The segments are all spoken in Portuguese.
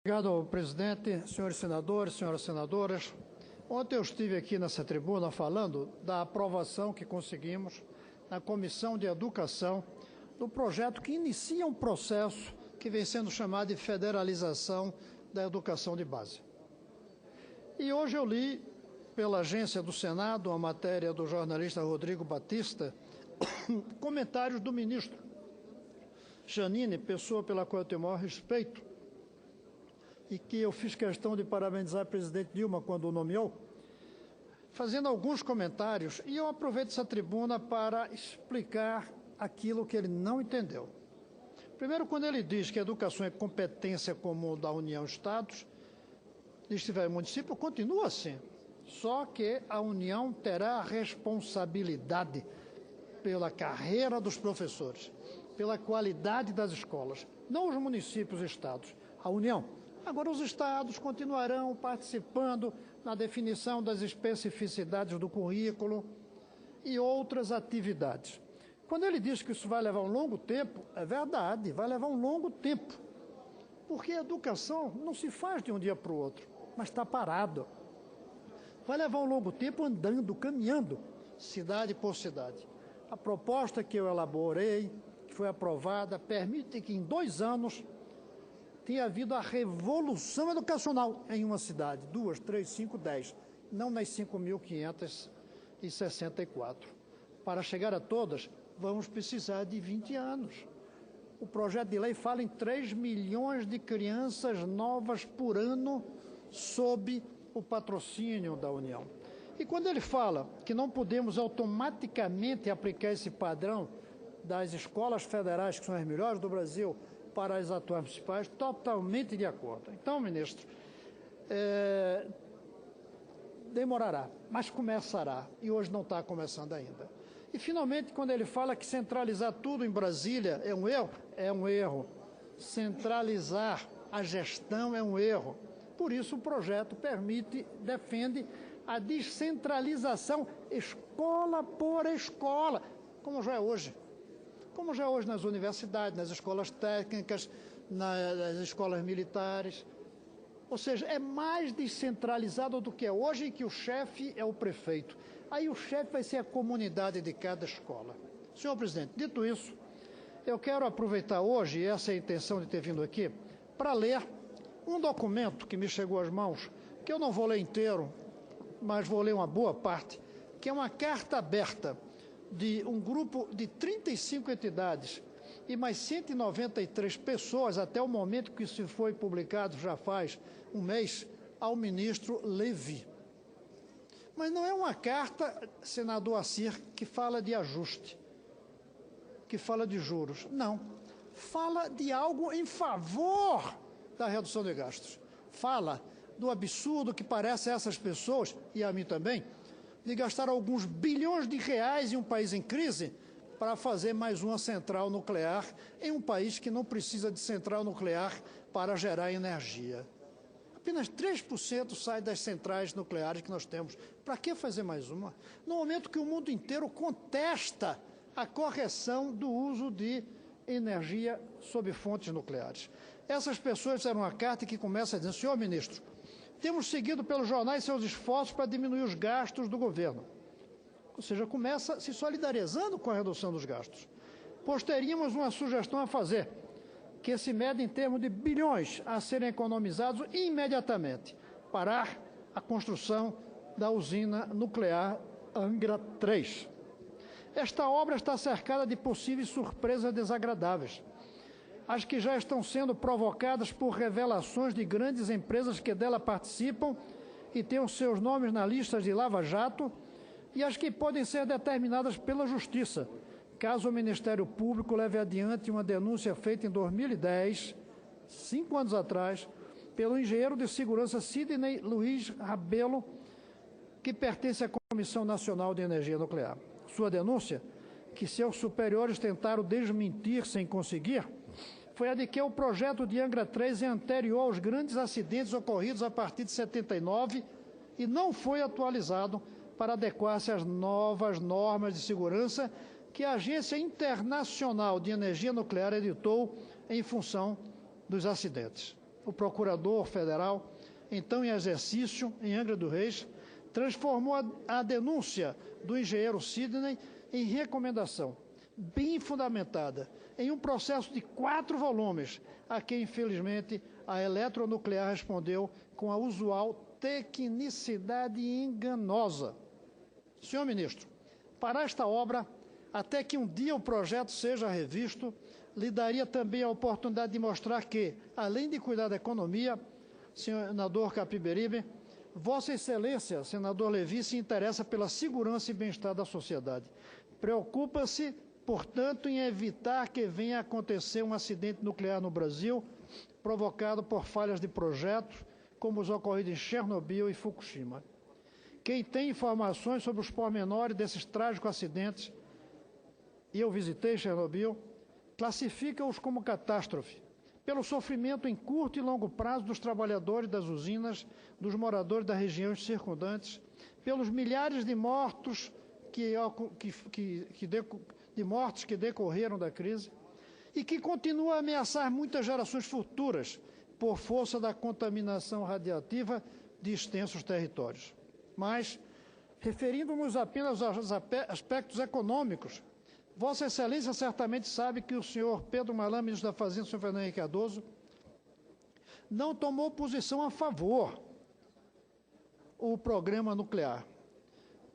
Obrigado, presidente, senhores senadores, senhoras senadoras. Ontem eu estive aqui nessa tribuna falando da aprovação que conseguimos na Comissão de Educação do projeto que inicia um processo que vem sendo chamado de federalização da educação de base. E hoje eu li pela agência do Senado, a matéria do jornalista Rodrigo Batista, comentários do ministro Jeanine, pessoa pela qual eu tenho o maior respeito, e que eu fiz questão de parabenizar a presidente Dilma quando o nomeou, fazendo alguns comentários, e eu aproveito essa tribuna para explicar aquilo que ele não entendeu. Primeiro, quando ele diz que a educação é competência comum da União e Estados, Distrito e município, continua assim, só que a União terá a responsabilidade pela carreira dos professores, pela qualidade das escolas, não os municípios e estados, a União. Agora, os estados continuarão participando na definição das especificidades do currículo e outras atividades. Quando ele diz que isso vai levar um longo tempo, é verdade, vai levar um longo tempo, porque a educação não se faz de um dia para o outro, mas está parado. Vai levar um longo tempo andando, caminhando, cidade por cidade. A proposta que eu elaborei, que foi aprovada, permite que em 2 anos tenha havido a revolução educacional em uma cidade, 2, 3, 5, 10, não nas 5.564. Para chegar a todas, vamos precisar de 20 anos. O projeto de lei fala em 3 milhões de crianças novas por ano sob o patrocínio da União. E quando ele fala que não podemos automaticamente aplicar esse padrão das escolas federais, que são as melhores do Brasil, para as atuais municipais, totalmente de acordo. Então, ministro, demorará, mas começará, e hoje não está começando ainda. E, finalmente, quando ele fala que centralizar tudo em Brasília é um erro. Centralizar a gestão é um erro. Por isso, o projeto defende a descentralização, escola por escola, como já é hoje. Como já é hoje nas universidades, nas escolas técnicas, nas escolas militares. Ou seja, é mais descentralizado do que é hoje, em que o chefe é o prefeito. Aí o chefe vai ser a comunidade de cada escola. Senhor presidente, dito isso, eu quero aproveitar hoje, e essa é a intenção de ter vindo aqui, para ler um documento que me chegou às mãos, que eu não vou ler inteiro, mas vou ler uma boa parte, que é uma carta aberta de um grupo de 35 entidades e mais 193 pessoas, até o momento que isso foi publicado, já faz um mês, ao ministro Levi. Mas não é uma carta, senador Assir, que fala de ajuste, que fala de juros. Não. Fala de algo em favor da redução de gastos. Fala do absurdo que parece a essas pessoas, e a mim também, de gastar alguns bilhões de reais em um país em crise para fazer mais uma central nuclear em um país que não precisa de central nuclear para gerar energia. Apenas 3% sai das centrais nucleares que nós temos. Para que fazer mais uma? No momento que o mundo inteiro contesta a correção do uso de energia sob fontes nucleares. Essas pessoas fizeram uma carta que começa dizendo: senhor ministro, temos seguido pelos jornais seus esforços para diminuir os gastos do governo. Ou seja, começa se solidarizando com a redução dos gastos. Pois teríamos uma sugestão a fazer, que se mede em termos de bilhões a serem economizados imediatamente. Parar a construção da usina nuclear Angra 3. Esta obra está cercada de possíveis surpresas desagradáveis. As que já estão sendo provocadas por revelações de grandes empresas que dela participam e têm os seus nomes na lista de Lava Jato, e as que podem ser determinadas pela Justiça, caso o Ministério Público leve adiante uma denúncia feita em 2010, 5 anos atrás, pelo engenheiro de segurança Sidney Luiz Rabelo, que pertence à Comissão Nacional de Energia Nuclear. Sua denúncia, que seus superiores tentaram desmentir sem conseguir, foi a de que o projeto de Angra 3 é anterior aos grandes acidentes ocorridos a partir de 79 e não foi atualizado para adequar-se às novas normas de segurança que a Agência Internacional de Energia Nuclear editou em função dos acidentes. o procurador federal, então em exercício, em Angra dos Reis, transformou a denúncia do engenheiro Sidney em recomendação, bem fundamentada, em um processo de 4 volumes, a que, infelizmente, a Eletronuclear respondeu com a usual tecnicidade enganosa. Senhor ministro, para esta obra, até que um dia o projeto seja revisto, lhe daria também a oportunidade de mostrar que, além de cuidar da economia, senador Capiberibe, Vossa Excelência, senador Levi, se interessa pela segurança e bem-estar da sociedade. Preocupa-se, portanto, em evitar que venha a acontecer um acidente nuclear no Brasil, provocado por falhas de projetos, como os ocorridos em Chernobyl e Fukushima. Quem tem informações sobre os pormenores desses trágicos acidentes, e eu visitei Chernobyl, classifica-os como catástrofe, pelo sofrimento em curto e longo prazo dos trabalhadores das usinas, dos moradores das regiões circundantes, pelos milhares de mortos que decorreram da crise e que continua a ameaçar muitas gerações futuras por força da contaminação radiativa de extensos territórios. Mas, referindo-nos apenas aos aspectos econômicos, Vossa Excelência certamente sabe que o senhor Pedro Malan, ministro da Fazenda, o senhor Fernando Henrique Cardoso, não tomou posição a favor do programa nuclear.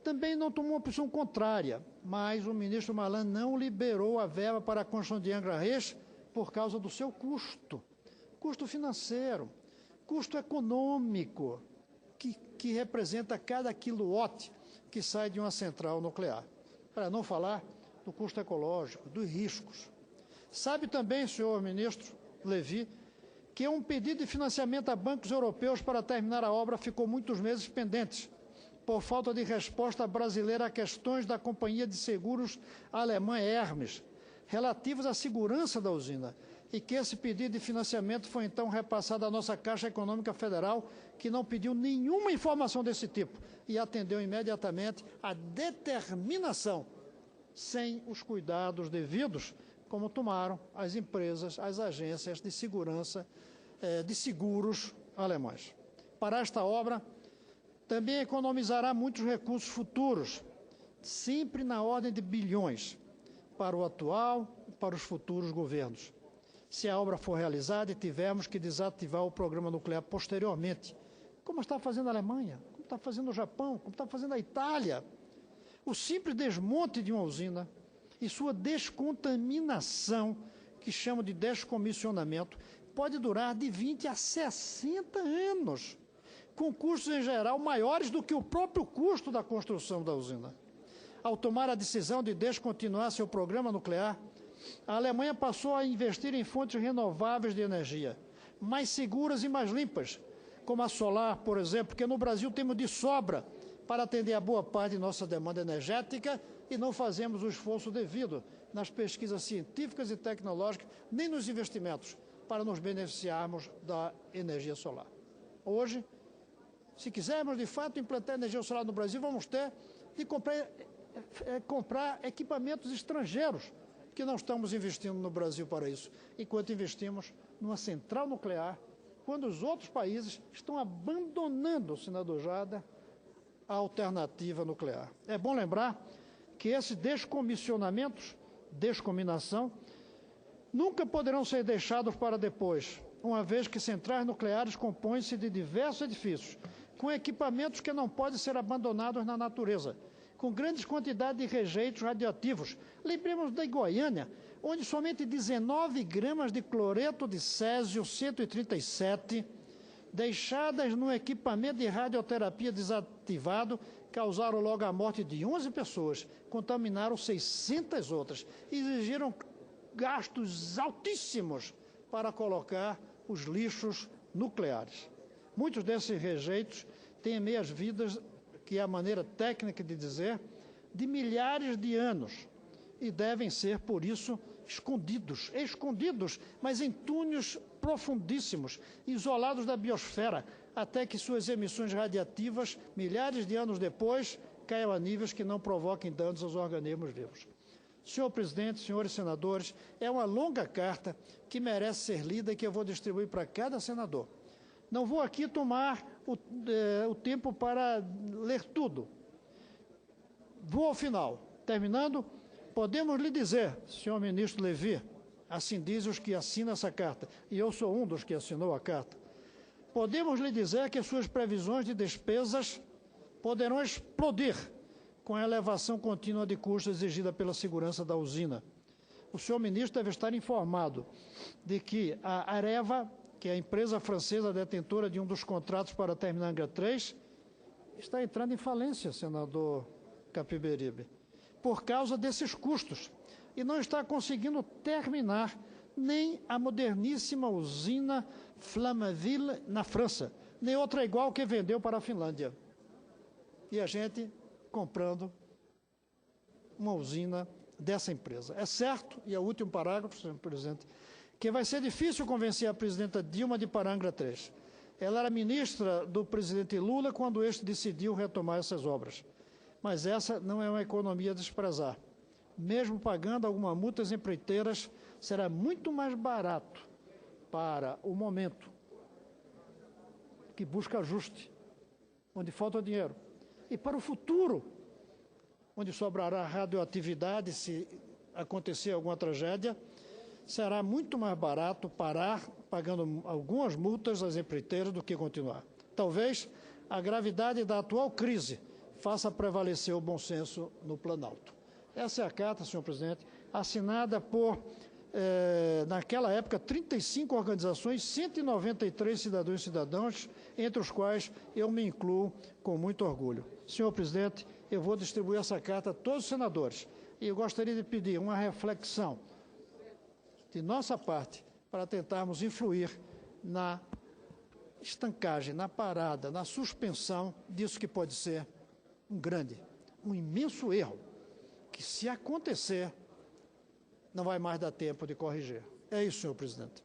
Também não tomou uma posição contrária, mas o ministro Malan não liberou a verba para a construção de Angra Reis por causa do seu custo financeiro, custo econômico, que representa cada quilowatt que sai de uma central nuclear. Para não falar do custo ecológico, dos riscos. Sabe também, senhor ministro Levi, que um pedido de financiamento a bancos europeus para terminar a obra ficou muitos meses pendentes, por falta de resposta brasileira a questões da companhia de seguros alemã Hermes, relativos à segurança da usina, e que esse pedido de financiamento foi então repassado à nossa Caixa Econômica Federal, que não pediu nenhuma informação desse tipo e atendeu imediatamente à determinação, sem os cuidados devidos, como tomaram as empresas, as agências de segurança, de seguros alemães. Para esta obra, também economizará muitos recursos futuros, sempre na ordem de bilhões, para o atual e para os futuros governos. Se a obra for realizada e tivermos que desativar o programa nuclear posteriormente, como está fazendo a Alemanha, como está fazendo o Japão, como está fazendo a Itália, o simples desmonte de uma usina e sua descontaminação, que chamam de descomissionamento, pode durar de 20 a 60 anos, com custos em geral maiores do que o próprio custo da construção da usina. Ao tomar a decisão de descontinuar seu programa nuclear, a Alemanha passou a investir em fontes renováveis de energia, mais seguras e mais limpas, como a solar, por exemplo, porque no Brasil temos de sobra para atender a boa parte de nossa demanda energética e não fazemos o esforço devido nas pesquisas científicas e tecnológicas, nem nos investimentos, para nos beneficiarmos da energia solar. Hoje, se quisermos de fato implantar energia solar no Brasil, vamos ter de comprar equipamentos estrangeiros, que não estamos investindo no Brasil para isso, enquanto investimos numa central nuclear, quando os outros países estão abandonando, senador Jada, a alternativa nuclear. É bom lembrar que esses descominação, nunca poderão ser deixados para depois, uma vez que centrais nucleares compõem-se de diversos edifícios, com equipamentos que não podem ser abandonados na natureza, com grandes quantidades de rejeitos radioativos. Lembremos da Goiânia, onde somente 19 gramas de cloreto de césio 137, deixadas no equipamento de radioterapia desativado, causaram logo a morte de 11 pessoas, contaminaram 600 outras e exigiram gastos altíssimos para colocar os lixos nucleares. Muitos desses rejeitos têm meias-vidas, que é a maneira técnica de dizer, de milhares de anos e devem ser, por isso, escondidos, mas em túneis profundíssimos, isolados da biosfera, até que suas emissões radiativas, milhares de anos depois, caiam a níveis que não provoquem danos aos organismos vivos. Senhor presidente, senhores senadores, é uma longa carta que merece ser lida e que eu vou distribuir para cada senador. Não vou aqui tomar o tempo para ler tudo. Vou ao final. Terminando, podemos lhe dizer, senhor ministro Levi, assim dizem os que assinam essa carta, e eu sou um dos que assinou a carta, podemos lhe dizer que suas previsões de despesas poderão explodir com a elevação contínua de custos exigida pela segurança da usina. O senhor ministro deve estar informado de que a Areva, que é a empresa francesa detentora de um dos contratos para a terminal Angra 3, está entrando em falência, senador Capiberibe, por causa desses custos, e não está conseguindo terminar nem a moderníssima usina Flamanville na França, nem outra igual que vendeu para a Finlândia. E a gente comprando uma usina dessa empresa. É certo, e é o último parágrafo, senhor presidente, que vai ser difícil convencer a presidenta Dilma de parar Angra 3. Ela era ministra do presidente Lula quando este decidiu retomar essas obras. Mas essa não é uma economia a desprezar. Mesmo pagando algumas multas empreiteiras, será muito mais barato para o momento que busca ajuste, onde falta dinheiro, e para o futuro, onde sobrará radioatividade se acontecer alguma tragédia, será muito mais barato parar pagando algumas multas às empreiteiras do que continuar. Talvez a gravidade da atual crise faça prevalecer o bom senso no Planalto. Essa é a carta, senhor presidente, assinada por, naquela época, 35 organizações, 193 cidadãos e cidadãs, entre os quais eu me incluo com muito orgulho. Senhor presidente, eu vou distribuir essa carta a todos os senadores e eu gostaria de pedir uma reflexão de nossa parte para tentarmos influir na estancagem, na parada, na suspensão disso que pode ser um imenso erro, que se acontecer, não vai mais dar tempo de corrigir. É isso, senhor presidente.